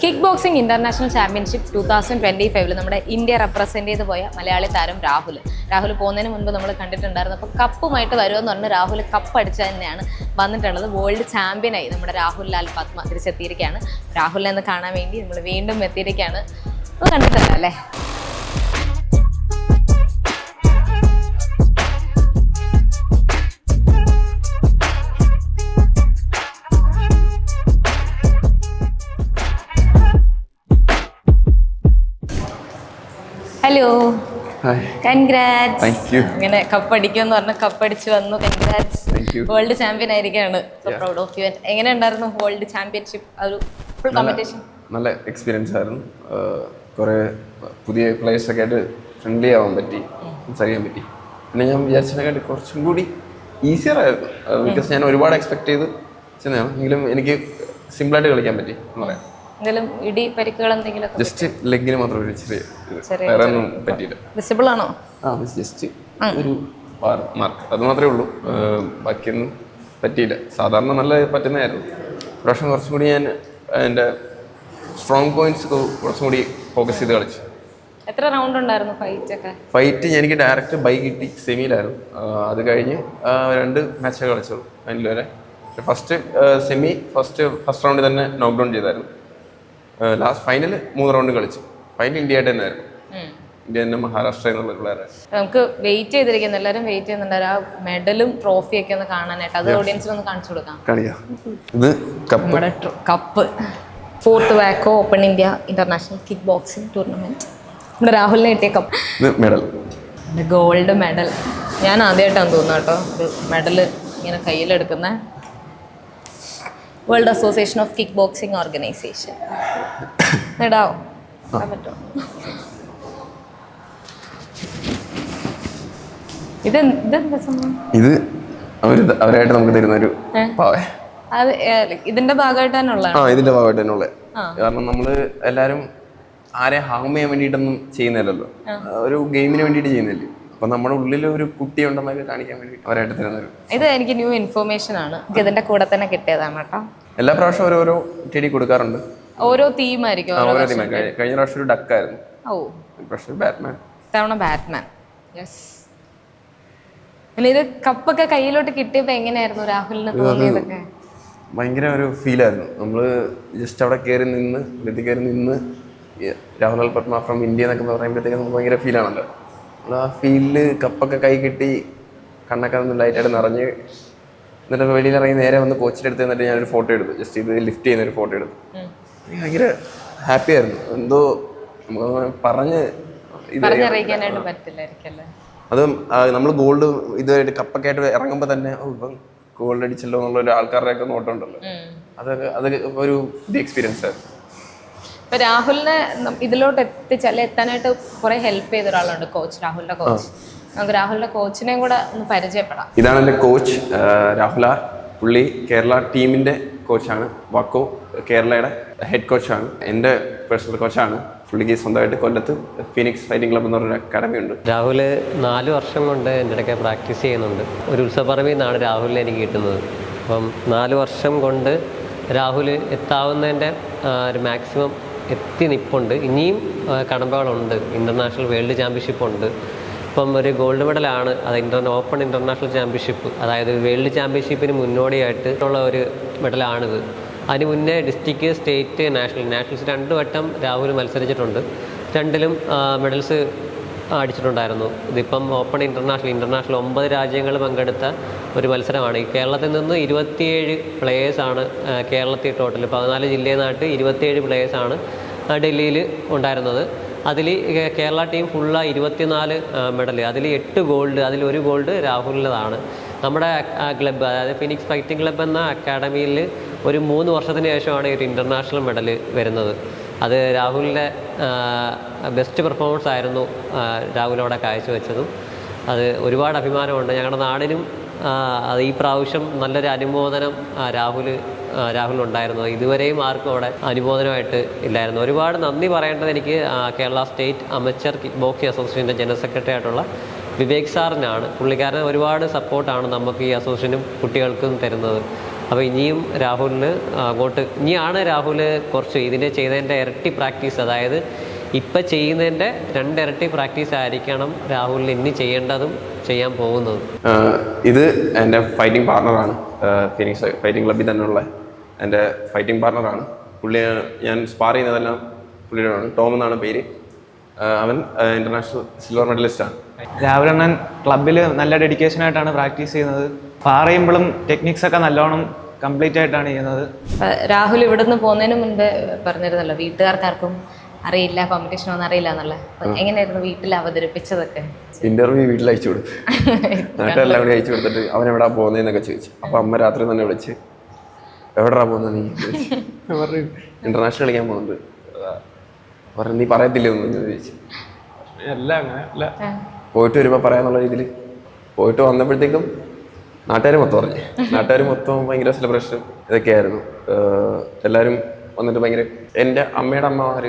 Kick boxing international championship 2025 നമ്മുടെ India represent ചെയ്ത് പോയ മലയാളി താരം രാഹുൽ പോകുന്നതിന് മുൻപ് നമ്മൾ കണ്ടിട്ടുണ്ടായിരുന്നു. അപ്പോൾ കപ്പുമായിട്ട് വരുമെന്ന് പറഞ്ഞ് രാഹുൽ കപ്പ് അടിച്ച തന്നെയാണ് വന്നിട്ടുള്ളത്. വേൾഡ് ചാമ്പ്യനായി നമ്മുടെ രാഹുൽ ലാൽ പത്മ തിരിച്ചെത്തിയിരിക്കുകയാണ്. രാഹുലിനെ ഒന്ന് കാണാൻ വേണ്ടി നമ്മൾ വീണ്ടും എത്തിയിരിക്കുകയാണ്. അത് കണ്ടിട്ടില്ല അല്ലേ? Hello, congrats. ഇങ്ങനെ കപ്പടിക്കുമെന്ന് പറഞ്ഞ് കപ്പടിച്ച് വന്നു. കൺഗ്രാറ്റ്സ്, വേൾഡ് ചാമ്പ്യൻ ആയിരിക്കുകയാണ്. So proud of you. എങ്ങനെ ഉണ്ടായിരുന്നു വേൾഡ് ചാമ്പ്യൻഷിപ്പ്? ഒരു ഫുൾ കോമ്പറ്റീഷൻ നല്ല എക്സ്പീരിയൻസ് ആയിരുന്നു. കുറേ പുതിയ പ്ലേയേഴ്സൊക്കെ ആയിട്ട് ഫ്രണ്ട്ലി ആവാൻ പറ്റി, സംസാരിക്കാൻ പറ്റി. പിന്നെ ഞാൻ വിചാരിച്ചതിനെക്കാട്ടി കുറച്ചും കൂടി ഈസിയർ ആയിരുന്നു. ബിക്കോസ് ഞാൻ ഒരുപാട് എക്സ്പെക്ട് ചെയ്ത് ചെന്നതാണ്. എങ്കിലും എനിക്ക് സിമ്പിളായിട്ട് കളിക്കാൻ പറ്റി എന്ന് പറയാം. എന്തെങ്കിലും ഇടി പരിക്കുകൾ എന്തെങ്കിലും? ജസ്റ്റ് ലെഗിന് മാത്രം ഒരു ചെറിയ വേറെ ഒന്നും പറ്റിയില്ല. വിസിബിൾ ആണോ? ജസ്റ്റ് ഒരു മാർക്ക്, അത് മാത്രമേ ഉള്ളൂ. ബാക്കിയൊന്നും പറ്റിയില്ല. സാധാരണ നല്ല പറ്റുന്നതായിരുന്നു. പ്രാവശ്യം കുറച്ചും കൂടി ഞാൻ എൻ്റെ സ്ട്രോങ് പോയിന്റ്സ് കുറച്ചും കൂടി ഫോക്കസ് ചെയ്ത് കളിച്ചു. എത്ര റൗണ്ട് ഉണ്ടായിരുന്നു ഫൈറ്റ്? എനിക്ക് ഡയറക്റ്റ് ബൈ കിട്ടി, സെമിയിലായിരുന്നു. അത് കഴിഞ്ഞ് 2 മാച്ചൊക്കെ കളിച്ചോളൂ ഫൈനൽ വരെ. ഫസ്റ്റ് സെമി ഫസ്റ്റ് റൗണ്ടിൽ തന്നെ നോക്ക് ഡൗൺ ചെയ്തായിരുന്നു. ലാസ്റ്റ് ഫൈനൽ 3 റൗണ്ട് കളിച്ചു. ഫൈനൽ ഇന്ത്യ ആയിട്ട് തന്നെ ആയിരുന്നു. ഇന്ത്യ തന്നെ മഹാരാഷ്ട്ര എന്നുള്ള പിള്ളേരെ. നമുക്ക് വെയിറ്റ് ചെയ്തിരിക്കുന്നു, എല്ലാവരും വെയിറ്റ് ചെയ്യുന്നുണ്ട് ആ മെഡലും ട്രോഫിയൊക്കെ ഒന്ന് കാണാനായിട്ട്. അത് ഓഡിയൻസിനൊന്ന് കാണിച്ചു കൊടുക്കാം. ഇത് കപ്പ് 4th വാക്കോ open India international kick boxing tournament. നമ്മുടെ രാഹുലിനെ കിട്ടിയ കപ്പ്, മെഡൽ, ഗോൾഡ് മെഡൽ. ഞാൻ ആദ്യമായിട്ടാണ് തോന്നുന്നു കേട്ടോ ഒരു മെഡൽ ഇങ്ങനെ കയ്യിലെടുക്കുന്ന. World association of kick boxing organisation. ഇടാവോ? പറ്റുമോ? ഇതെന്താ സംഭവം? ഇത് അവരായിട്ട് നമുക്ക് തരുന്നൊരു അത് ഇതിന്റെ ഭാഗമായിട്ട് തന്നെ ഉള്ളതാണ്. ഇതിന്റെ ഭാഗമായിട്ട് തന്നെ ഉള്ളത്. കാരണം നമ്മള് എല്ലാരും ആരെ ഹാം ചെയ്യാൻ വേണ്ടിയിട്ടൊന്നും ചെയ്യുന്നില്ലല്ലോ, ഒരു ഗെയിമിന് വേണ്ടിയിട്ട് ചെയ്യുന്നില്ലേ. അപ്പൊ നമ്മുടെ ഉള്ളിൽ ഒരു കുട്ടി ഉണ്ടെന്നൊക്കെ കാണിക്കാൻ വേണ്ടി അവരായിട്ട് തരുന്നൊരു. ഇത് എനിക്ക് ന്യൂ ഇൻഫോർമേഷൻ ആണ്. ഇതിന്റെ കൂടെ തന്നെ കിട്ടിയതാണ് കേട്ടോ. എല്ലാ പ്രാവശ്യം ഓരോരോ ടെഡി കൊടുക്കാറുണ്ട്. ഓരോ തീമായിരിക്കും. കഴിഞ്ഞ പ്രാവശ്യം ഒരു ഡക്കായിരുന്നു. പ്രാവശ്യം ബാറ്റ്മാൻ. തവണ ബാറ്റ്മാൻ. യെസ്. പിന്നെ ഇത് കപ്പൊക്കെ കയ്യിലോട്ട് കിട്ടിയപ്പോ എങ്ങനെയായിരുന്നു രാഹുലിന് തോന്നിയതൊക്കെ? ഭയങ്കര ഒരു ഫീലായിരുന്നു. നമ്മള് ജസ്റ്റ് അവിടെ കയറി നിന്ന് രാഹുൽ ലാൽ പത്മ ഫ്രം ഇന്ത്യ എന്നൊക്കെ പറയുമ്പോഴത്തേക്ക് നമുക്ക് ഭയങ്കര ഫീലാണല്ലോ. ആ ഫീലില് കപ്പൊക്കെ കൈ കിട്ടി, കണ്ണൊക്കെ ഒന്ന് ലൈറ്റായിട്ട് നിറഞ്ഞ്, എന്നിട്ട് വെളിയിലിറങ്ങി നേരെ വന്ന് കോച്ചിൻ്റെ അടുത്ത് എന്നിട്ട് ഞാനൊരു ഫോട്ടോ എടുത്തു. ജസ്റ്റ് ഇത് ലിഫ്റ്റ് ചെയ്യുന്നൊരു ഫോട്ടോ എടുത്തു. ഭയങ്കര ഹാപ്പി ആയിരുന്നു. എന്തോ പറഞ്ഞ് അറിയിക്കാനായിട്ട് പറ്റില്ലായിരിക്കും. അതും നമ്മൾ ഗോൾഡ് ഇതായിട്ട് കപ്പൊക്കെ ആയിട്ട് ഇറങ്ങുമ്പോൾ തന്നെ ഇപ്പം ഗോൾഡ് അടിച്ചല്ലോ എന്നുള്ള ഒരു ആൾക്കാരുടെയൊക്കെ നോട്ടമുണ്ടല്ലോ. അതൊക്കെ ഒരു പുതിയ എക്സ്പീരിയൻസ് ആയിരുന്നു. ഇപ്പൊ രാഹുലിനെ ഇതിലോട്ട് എത്താനായിട്ട് കുറെ ഹെൽപ്പ് ചെയ്ത ഒരാളുണ്ട്, കോച്ച്, രാഹുലിന്റെ കോച്ച്. നമുക്ക് രാഹുലിന്റെ കോച്ചിനെയും കൂടെ ഒന്ന് പരിചയപ്പെടാം. ഇതാണ് എൻ്റെ കോച്ച് രാഹുൽ. പുള്ളി കേരള ടീമിന്റെ കോച്ചാണ്. വക്കോ കേരളയുടെ ഹെഡ് കോച്ചാണ്. എൻ്റെ പേഴ്സണൽ കോച്ചാണ്. പുള്ളിക്ക് സ്വന്തമായിട്ട് കൊല്ലത്ത് ഫീനിക്സ് ഫൈറ്റിംഗ് ക്ലബ് എന്ന് പറഞ്ഞൊരു അക്കാഡമി ഉണ്ട്. രാഹുൽ 4 വർഷം കൊണ്ട് എൻ്റെ ഇടയ്ക്ക് പ്രാക്ടീസ് ചെയ്യുന്നുണ്ട്. ഒരു ഉത്സവപ്പറമ്പിൽ നിന്നാണ് രാഹുലിനെ എനിക്ക് കിട്ടുന്നത്. അപ്പം 4 വർഷം കൊണ്ട് രാഹുൽ എത്താവുന്നതിൻ്റെ ഒരു മാക്സിമം എത്തി നിൽപ്പുണ്ട്. ഇനിയും കടമ്പകളുണ്ട്. ഇൻ്റർനാഷണൽ വേൾഡ് ചാമ്പ്യൻഷിപ്പ് ഉണ്ട്. ഇപ്പം ഒരു ഗോൾഡ് മെഡലാണ്. അത് ഓപ്പൺ ഇൻ്റർനാഷണൽ ചാമ്പ്യൻഷിപ്പ്, അതായത് വേൾഡ് ചാമ്പ്യൻഷിപ്പിന് മുന്നോടിയായിട്ട് ഉള്ള ഒരു മെഡലാണിത്. അതിന് മുന്നേ ഡിസ്ട്രിക്ട്, സ്റ്റേറ്റ്, നാഷണൽസ് 2 വട്ടം രാഹുൽ മത്സരിച്ചിട്ടുണ്ട്. 2ലും മെഡൽസ് അടിച്ചിട്ടുണ്ടായിരുന്നു. ഇതിപ്പം ഓപ്പൺ ഇൻ്റർനാഷണൽ 9 രാജ്യങ്ങൾ പങ്കെടുത്ത ഒരു മത്സരമാണ്. ഈ കേരളത്തിൽ നിന്ന് 27 പ്ലേയേഴ്സാണ് കേരളത്തിൽ ടോട്ടൽ. 14 ജില്ലയിൽ നിന്നായിട്ട് 27 പ്ലേയേഴ്സാണ് ഡൽഹിയിൽ ഉണ്ടായിരുന്നത്. അതിൽ കേരള ടീം ഫുള്ള 24 മെഡൽ, അതിൽ 8 ഗോൾഡ്, അതിൽ 1 ഗോൾഡ് രാഹുലിൻ്റെതാണ്. നമ്മുടെ ക്ലബ്ബ്, അതായത് ഫിനിക്സ് ഫൈറ്റിംഗ് ക്ലബ്ബ് എന്ന അക്കാഡമിയിൽ ഒരു 3 വർഷത്തിന് ശേഷമാണ് ഒരു ഇൻ്റർനാഷണൽ മെഡൽ വരുന്നത്. അത് രാഹുലിൻ്റെ ബെസ്റ്റ് പെർഫോമൻസ് ആയിരുന്നു രാഹുൽ അവിടെ കാഴ്ചവെച്ചതും. അത് ഒരുപാട് അഭിമാനമുണ്ട്. ഞങ്ങളുടെ നാടിനും അത് ഈ പ്രാവശ്യം നല്ലൊരു അനുമോദനം രാഹുലിനുണ്ടായിരുന്നു. ഇതുവരെയും ആർക്കും അവിടെ അനുമോദനമായിട്ട് ഇല്ലായിരുന്നു. ഒരുപാട് നന്ദി പറയേണ്ടത് എനിക്ക് Kerala state amateur kick boxing അസോസിയേഷൻ്റെ ജനറൽ സെക്രട്ടറി ആയിട്ടുള്ള വിവേക് സാറിനാണ്. പുള്ളിക്കാരൻ ഒരുപാട് സപ്പോർട്ടാണ് നമുക്ക് ഈ അസോസിയേഷനും കുട്ടികൾക്കും തരുന്നത്. അപ്പോൾ ഇനിയും രാഹുലിന് അങ്ങോട്ട് ഇനിയാണ് രാഹുൽ കുറച്ച് ഇതിൻ്റെ ചെയ്തതിൻ്റെ ഇരട്ടി പ്രാക്ടീസ്, അതായത് ഇപ്പം ചെയ്യുന്നതിൻ്റെ 2 ഇരട്ടി പ്രാക്ടീസ് ആയിരിക്കണം രാഹുലിന് ഇനി ചെയ്യേണ്ടതും ചെയ്യാൻ പോകുന്നതും. ഇത് എൻ്റെ ഫൈറ്റിംഗ് പാർട്ണറാണ്, ഫിനിക്സ് ഫൈറ്റിംഗ് ക്ലബ്ബിൽ തന്നെയുള്ള എൻ്റെ ഫൈറ്റിംഗ് പാർട്ണറാണ്. പുള്ളിയെ ഞാൻ സ്പാർ ചെയ്യുന്നതെല്ലാം പുള്ളിയോടാണ്. ടോം എന്നാണ് പേര്. അവൻ ഇൻ്റർനാഷണൽ സിൽവർ മെഡലിസ്റ്റാണ്. രാഹുൽ അണ്ണൻ ക്ലബ്ബിൽ നല്ല ഡെഡിക്കേഷനായിട്ടാണ് പ്രാക്ടീസ് ചെയ്യുന്നത്. സ്പാർ ചെയ്യുമ്പോഴും ടെക്നിക്സൊക്കെ നല്ലോണം കംപ്ലീറ്റ് ആയിട്ടാണ് ചെയ്യുന്നത്. രാഹുൽ ഇവിടുന്ന് പോകുന്നതിന് മുൻപ് പറഞ്ഞിരുന്നല്ലോ വീട്ടുകാർക്കാർക്കും അറിയില്ല, കോമ്പറ്റീഷൻ ഒന്നും അറിയില്ല എന്നുള്ളത്. എങ്ങനെയായിരുന്നു വീട്ടിൽ അവതരിപ്പിച്ചതൊക്കെ? ഇന്റർവ്യൂ വീട്ടിൽ അയച്ചു കൊടുത്തു, നാട്ടിലെല്ലാം കൂടി അയച്ചു കൊടുത്തിട്ട് അവൻ എവിടാ പോകുന്നതെന്നൊക്കെ ചോദിച്ചു. അപ്പോൾ അമ്മ രാത്രി തന്നെ വിളിച്ച് എവിടാ പോകുന്നത് നീ പറഞ്ഞു, ഇന്റർനാഷണൽ കളിക്കാൻ പോകുന്നുണ്ട് പറഞ്ഞു. നീ പറയത്തില്ലേ ഒന്നും ചോദിച്ചു. എല്ലാം അങ്ങനെ അല്ല, പോയിട്ട് വരുമ്പോൾ പറയാന്നുള്ള രീതിയിൽ പോയിട്ട് വന്നപ്പോഴത്തേക്കും നാട്ടുകാർ മൊത്തം പറഞ്ഞു. നാട്ടുകാർ മൊത്തം ഭയങ്കര സെലിബ്രേഷൻ ഇതൊക്കെയായിരുന്നു. എല്ലാവരും വന്നിട്ട് ഭയങ്കര, എൻ്റെ അമ്മയുടെ അമ്മമാർ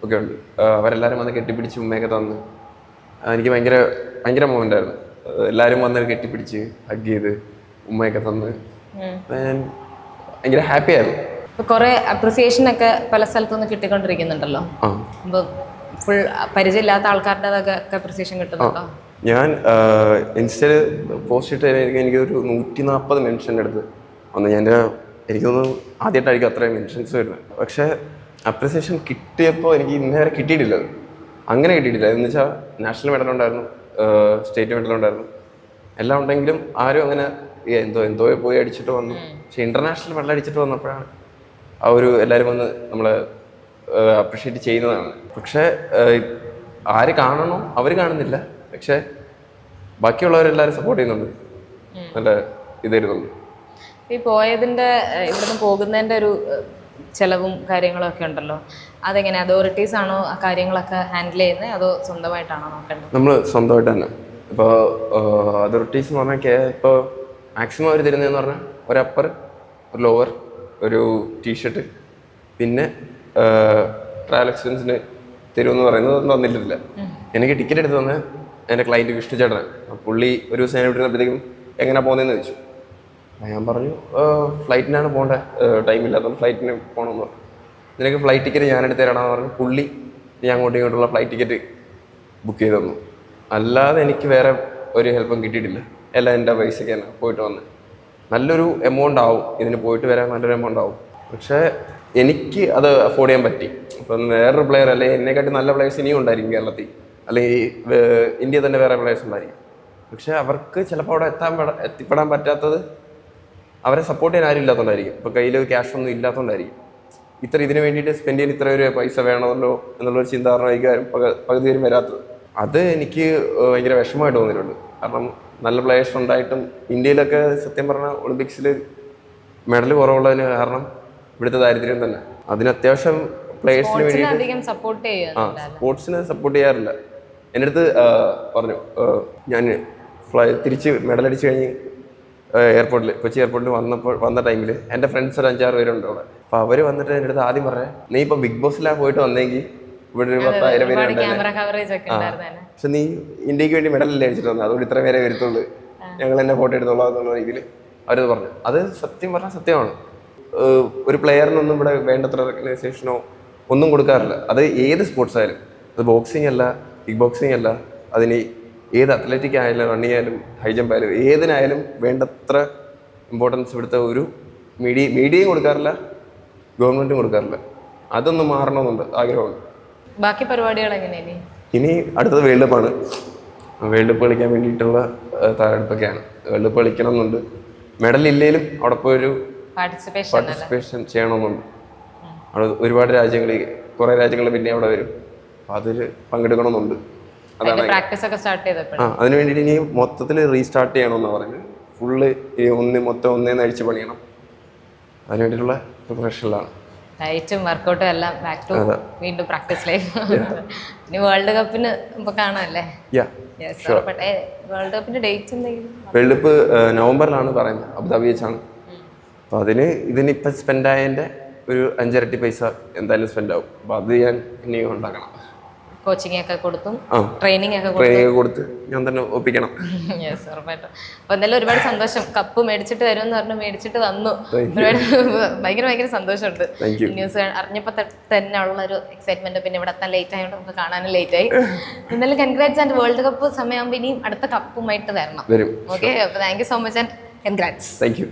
ഒക്കെ ഉണ്ട്, അവരെല്ലാവരും വന്ന് കെട്ടിപ്പിടിച്ച് ഉമ്മയൊക്കെ തന്ന് എനിക്ക് ഭയങ്കര ഭയങ്കര മൊമെൻ്റ് ആയിരുന്നു. എല്ലാവരും വന്ന് കെട്ടിപ്പിടിച്ച് ഹഗ് ചെയ്ത് ഉമ്മയൊക്കെ തന്ന് ഞാൻ ഭയങ്കര ഹാപ്പി ആയിരുന്നു. കുറെ അപ്രിസിയേഷൻ ഒക്കെ പല സ്ഥലത്തുനിന്ന് കിട്ടിക്കൊണ്ടിരിക്കുന്നുണ്ടല്ലോ. അപ്പൊ ഫുൾ പരിചയമില്ലാത്ത ആൾക്കാരുടെ അപ്രിസിയേഷൻ കിട്ടുന്നുണ്ടോ? ഞാൻ ഇൻസ്റ്റയിൽ പോസ്റ്റ് ഇട്ട് എനിക്കൊരു 140 മെൻഷൻ്റെ അടുത്ത് വന്നു. ഞാൻ എനിക്കൊന്ന് ആദ്യമായിട്ടായിരിക്കും അത്രയും മെൻഷൻസ് വരുന്നത്. പക്ഷേ അപ്രിസിയേഷൻ കിട്ടിയപ്പോൾ എനിക്ക് ഇന്നേവരെ കിട്ടിയിട്ടില്ല. അങ്ങനെ കിട്ടിയിട്ടില്ല. എന്ന് വെച്ചാൽ നാഷണൽ മെഡലുണ്ടായിരുന്നു, സ്റ്റേറ്റ് മെഡലുണ്ടായിരുന്നു, എല്ലാം ഉണ്ടെങ്കിലും ആരും അങ്ങനെ എന്തോ പോയി അടിച്ചിട്ട് വന്നു. പക്ഷെ ഇൻ്റർനാഷണൽ മെഡൽ അടിച്ചിട്ട് വന്നപ്പോഴാണ് ആ ഒരു എല്ലാവരും വന്ന് നമ്മളെ അപ്രിഷ്യേറ്റ് ചെയ്യുന്നതാണ്. പക്ഷേ ആര് കാണണോ അവർ കാണുന്നില്ല, പക്ഷേ ബാക്കിയുള്ളവരെല്ലാവരും സപ്പോർട്ട് ചെയ്യുന്നുണ്ട്, നല്ല ഇതായിരുന്നുണ്ട്. ഈ പോയതിൻ്റെ ഇവിടുന്ന് പോകുന്നതിൻ്റെ ഒരു ചിലവും കാര്യങ്ങളൊക്കെ ഉണ്ടല്ലോ, അതെങ്ങനെ അതോറിറ്റീസ് ആണോ ആ കാര്യങ്ങളൊക്കെ ഹാൻഡിൽ ചെയ്യുന്നത്, അതോ സ്വന്തമായിട്ടാണോ നോക്കേണ്ടത്? നമ്മൾ സ്വന്തമായിട്ട് തന്നെ. ഇപ്പോൾ അതോറിറ്റീസ് എന്ന് പറഞ്ഞാൽ ഇപ്പോൾ മാക്സിമം അവർ തരുന്നതെന്ന് പറഞ്ഞാൽ ഒരു അപ്പർ, ഒരു ലോവർ, ഒരു ടീഷർട്ട്, പിന്നെ ട്രാവൽ എക്സ്പെൻസിന് തരുമെന്ന് പറയുന്നത് തന്നിട്ടില്ല. എനിക്ക് ടിക്കറ്റ് എടുത്ത് തന്നെ എൻ്റെ ക്ലയൻറ്റ് വിഷ്ണു ചേട്ടൻ. പുള്ളി ഒരു ദിവസം ഞാൻ വിട്ടിരുന്നപ്പോഴത്തേക്കും എങ്ങനെയാണ് പോകുന്നതെന്ന് ചോദിച്ചു. ഞാൻ പറഞ്ഞു ഫ്ലൈറ്റിനാണ് പോകേണ്ടത്, ടൈമില്ലാത്തതുകൊണ്ട് ഫ്ലൈറ്റിന് പോകണമെന്ന് പറഞ്ഞു. നിനക്ക് ഫ്ലൈറ്റ് ടിക്കറ്റ് ഞാനെടുത്ത് തരാമെന്ന് പറഞ്ഞു. പുള്ളി ഞാൻ അങ്ങോട്ടും ഇങ്ങോട്ടുള്ള ഫ്ലൈറ്റ് ടിക്കറ്റ് ബുക്ക് ചെയ്ത് തന്നു. അല്ലാതെ എനിക്ക് വേറെ ഒരു ഹെൽപ്പും കിട്ടിയിട്ടില്ല. എല്ലാം എൻ്റെ പൈസയ്ക്ക് തന്നെ പോയിട്ട് വന്ന്. നല്ലൊരു എമൗണ്ട് ആവും ഇതിന് പോയിട്ട് വരാൻ, നല്ലൊരു എമൗണ്ട് ആവും. പക്ഷേ എനിക്ക് അത് അഫോർഡ് ചെയ്യാൻ പറ്റി. ഇപ്പം വേറൊരു പ്ലെയർ അല്ലെങ്കിൽ എന്നെക്കാട്ടി നല്ല പ്ലെയേഴ്സ് ഇനിയും ഉണ്ടായിരിക്കും കേരളത്തിൽ, അല്ലെങ്കിൽ ഇന്ത്യയിൽ തന്നെ വേറെ പ്ലെയേഴ്സ് ഉണ്ടായിരിക്കും. പക്ഷേ അവർക്ക് ചിലപ്പോൾ അവിടെ എത്തിപ്പെടാൻ പറ്റാത്തത് അവരെ സപ്പോർട്ട് ചെയ്യാൻ ആരും ഇല്ലാത്തതുകൊണ്ടായിരിക്കും. ഇപ്പോൾ കയ്യിൽ ക്യാഷ് ഒന്നും ഇല്ലാത്തതുകൊണ്ടായിരിക്കും. ഇതിന് വേണ്ടിയിട്ട് സ്പെൻഡ് ചെയ്യാൻ ഇത്ര ഒരു പൈസ വേണമല്ലോ എന്നുള്ളൊരു ചിന്താധാരണയായിരിക്കും പകുതി പേരും വരാത്തത്. അത് എനിക്ക് ഭയങ്കര വിഷമമായിട്ട് തോന്നിയിട്ടുണ്ട്. കാരണം നല്ല പ്ലെയേഴ്സ് ഉണ്ടായിട്ടും ഇന്ത്യയിലൊക്കെ സത്യം പറഞ്ഞാൽ ഒളിമ്പിക്സിൽ മെഡൽ കുറവുള്ളതിന് കാരണം ഇവിടുത്തെ ദാരിദ്ര്യം തന്നെ. അതിന് അത്യാവശ്യം പ്ലെയേഴ്സിന് വേണ്ടി സ്പോർട്സിന് സപ്പോർട്ട് ചെയ്യാറില്ല. എൻ്റെ അടുത്ത് പറഞ്ഞു, ഞാൻ തിരിച്ച് മെഡലടിച്ച് കഴിഞ്ഞ് കൊച്ചി എയർപോർട്ടിൽ വന്ന ടൈമിൽ എൻ്റെ ഫ്രണ്ട്സ് ഒരു 5-6 പേരുണ്ട് അവിടെ. അപ്പോൾ അവർ വന്നിട്ട് എൻ്റെ അടുത്ത് ആദ്യം പറഞ്ഞത്, നീ ഇപ്പോൾ ബിഗ് ബോസിലാണ് പോയിട്ട് വന്നെങ്കിൽ ഇവിടെ ഒരു 10,000 പേര് ഉണ്ടായിരുന്നു. പക്ഷെ നീ ഇന്ത്യക്ക് വേണ്ടി മെഡലല്ലേ അടിച്ചിട്ട് വന്നത്, അതുകൊണ്ട് ഇത്ര പേരെ വരുത്തുള്ളൂ, ഞങ്ങൾ എന്നെ ഫോട്ടോ എടുത്തോളാം എന്നുള്ള രീതിയിൽ അവരത് പറഞ്ഞു. അത് സത്യം പറഞ്ഞാൽ സത്യമാണ്. ഒരു പ്ലെയറിനൊന്നും ഇവിടെ വേണ്ടത്ര റെക്കഗ്നൈസേഷനോ ഒന്നും കൊടുക്കാറില്ല. അത് ഏത് സ്പോർട്സ് ആയാലും, അത് ബോക്സിംഗ് അല്ല, കിക്ക് ബോക്സിംഗ് അല്ല, അതിന് ഏത് അത്ലറ്റിക് ആയാലും, റണ്ണിങ് ആയാലും, ഹൈ ജമ്പ് ആയാലും, ഏതിനായാലും വേണ്ടത്ര ഇമ്പോർട്ടൻസ് ഇവിടുത്തെ ഒരു മീഡിയയും കൊടുക്കാറില്ല, ഗവൺമെൻറ്റും കൊടുക്കാറില്ല. അതൊന്നും മാറണമെന്നുണ്ട് ആഗ്രഹമുണ്ട്. ബാക്കി പരിപാടികൾ എങ്ങനെയാണ്? ഇനി അടുത്തത് വേൾഡ് കപ്പാണ്. വേൾഡ് കപ്പ് കളിക്കാൻ വേണ്ടിയിട്ടുള്ള തയ്യാറെടുപ്പൊക്കെയാണ്. വേൾഡ് കപ്പ് കളിക്കണം എന്നുണ്ട്. മെഡൽ ഇല്ലെങ്കിലും അവിടെ പോയൊരു പാർട്ടിസിപ്പേഷൻ ചെയ്യണമെന്നുണ്ട്. അവിടെ ഒരുപാട് രാജ്യങ്ങളിൽ, കുറേ രാജ്യങ്ങൾ പിന്നെ അവിടെ വരും. അപ്പോൾ അതിൽ പങ്കെടുക്കണമെന്നുണ്ട്. അതാണ് അതിന് വേണ്ടിയിട്ട് ഇനി മൊത്തത്തിൽ റീസ്റ്റാർട്ട് ചെയ്യണമെന്നാണ് പറയുന്നത്. ഫുള്ള് മൊത്തം ഒന്നേന്ന് അഴിച്ച് പണിയണം. അതിന് വേണ്ടിയിട്ടുള്ള പ്രിപ്പറേഷനിലാണ്. ഡയറ്റും വർക്കൗട്ടും എല്ലാം ബാക്ക് ടു വീണ്ടും പ്രാക്ടീസ് ലൈഫ്. ഇനി വേൾഡ് കപ്പിന് ഇപ്പൊ കാണാമല്ലേ? വേൾഡ് കപ്പിന്റെ ഡേറ്റ് എന്തെങ്കിലും? വേൾഡ് കപ്പ് നവംബറിലാണ് പറയുന്നത്, അബുദാബി വെച്ചാണ്. അപ്പോൾ ഇതിനിപ്പോൾ സ്പെൻഡ് ആയതിൻ്റെ ഒരു 5 ഇരട്ടി പൈസ എന്തായാലും സ്പെൻഡ് ആവും. അപ്പോൾ അത് ഞാൻ ഇനി ഉണ്ടാക്കണം. കോച്ചിങ് ഒക്കെ കൊടുത്തും ആ. ട്രെയിനിങ് ഒക്കെ കൊടുത്തും ട്രെയിനിങ് കൊടുത്ത് ഞാൻ തന്നെ ഒപ്പിക്കണം. യെസ്, ഉറപ്പായിട്ടും. അപ്പോൾ എന്തായാലും ഒരുപാട് സന്തോഷം. കപ്പ് മേടിച്ചിട്ട് വരുമെന്ന് പറഞ്ഞു, മേടിച്ചിട്ട് വന്നു. ഒരുപാട് ഭയങ്കര സന്തോഷമുണ്ട്. ന്യൂസ് അറിഞ്ഞപ്പോൾ തന്നെ ഉള്ള ഒരു എക്സൈറ്റ്മെന്റ്. പിന്നെ ഇവിടെ എത്താൻ ലേറ്റ് ആയതുകൊണ്ട് നമുക്ക് കാണാനും ലേറ്റ് ആയി. എന്തായാലും കൺഗ്രാറ്റ്സ്. ആൻഡ് വേൾഡ് കപ്പ് സമയമാകുമ്പോൾ ഇനിയും അടുത്ത കപ്പുമായിട്ട് വരണം. വരും. ഓക്കെ, അപ്പോൾ thank you so much and congrats. Thank you.